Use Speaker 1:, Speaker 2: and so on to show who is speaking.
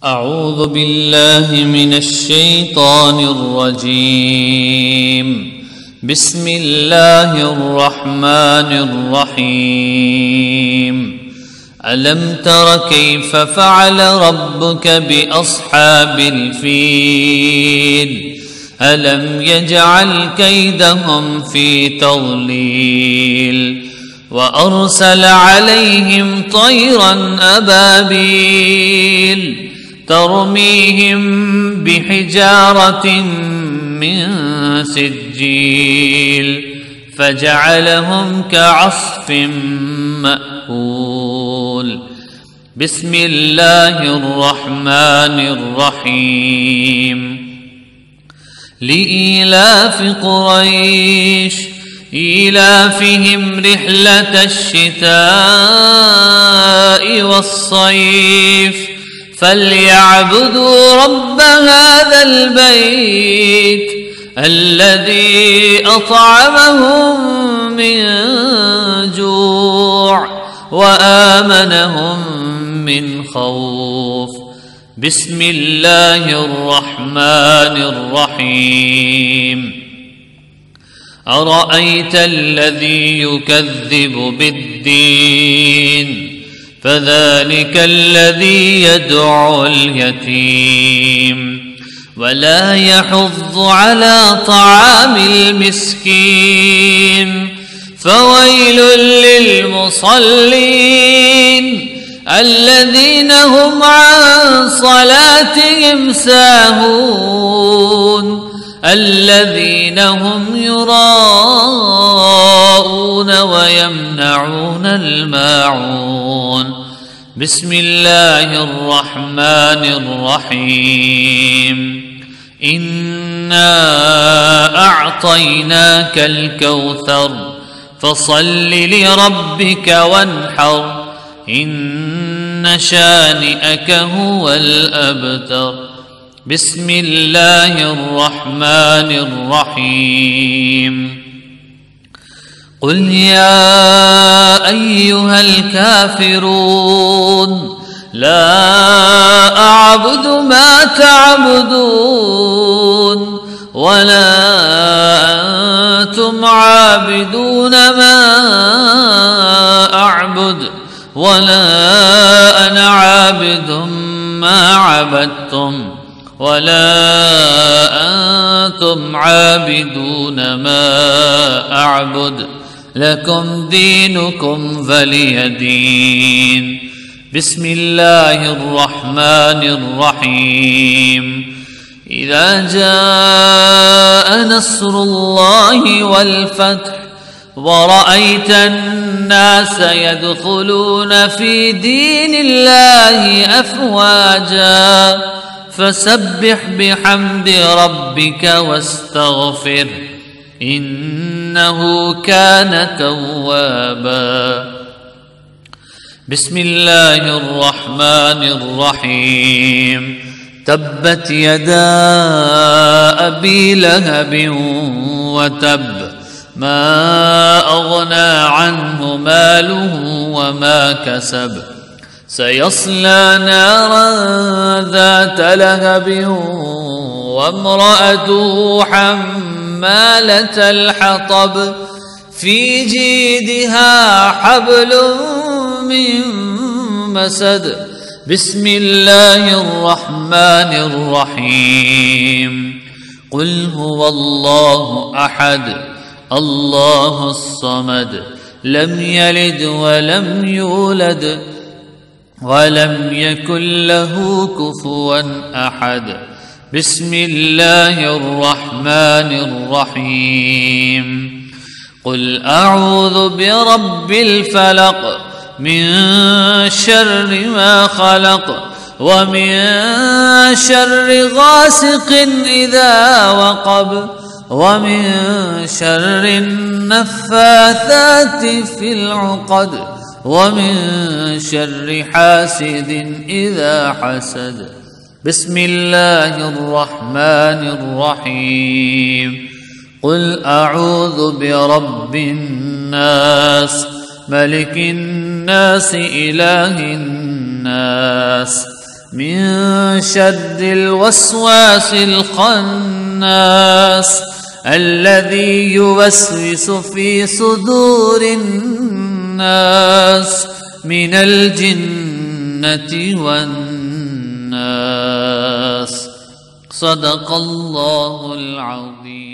Speaker 1: أعوذ بالله من الشيطان الرجيم. بسم الله الرحمن الرحيم. ألم تر كيف فعل ربك بأصحاب الفيل؟ ألم يجعل كيدهم في تضليل وأرسل عليهم طيرا أبابيل ترميهم بحجارة من سجيل فجعلهم كعصف مأكول. بسم الله الرحمن الرحيم. لإيلاف قريش إيلافهم رحلة الشتاء والصيف فليعبدوا رب هذا البيت الذي أطعمهم من جوع وآمنهم من خوف. بسم الله الرحمن الرحيم. أرأيت الذي يكذب بالدين فذلك الذي يدعو اليتيم ولا يحض على طعام المسكين فويل للمصلين الذين هم عن صلاتهم ساهون الذين هم يراءون ويمنعون الماعون. بسم الله الرحمن الرحيم. إنا أعطيناك الكوثر فصل لربك وانحر إن شانئك هو الأبتر. بسم الله الرحمن الرحيم. قل يا أيها الكافرون لا أعبد ما تعبدون ولا أنتم عابدون ما أعبد ولا أنا عابد ما عبدتم ولا أنتم عابدون ما أعبد لكم دينكم فلي دين. بسم الله الرحمن الرحيم. إذا جاء نصر الله والفتح ورأيت الناس يدخلون في دين الله أفواجا فسبح بحمد ربك واستغفر إنه كان توابا. بسم الله الرحمن الرحيم. تبت يدا أبي لهب وتب ما أغنى عنه ماله وما كسب سيصلى نارا ذات لهب وامرأته حمالة الحطب في جيدها حبل من مسد. بسم الله الرحمن الرحيم. قل هو الله أحد الله الصمد لم يلد ولم يولد ولم يكن له كفوا أحد. بسم الله الرحمن الرحيم. قل أعوذ برب الفلق من شر ما خلق ومن شر غاسق إذا وقب ومن شر النفاثات في العقد ومن شر حاسد إذا حسد. بسم الله الرحمن الرحيم. قل أعوذ برب الناس ملك الناس إله الناس من شر الوسواس الخناس الذي يوسوس في صدور الناس من الجنة والناس. صدق الله العظيم.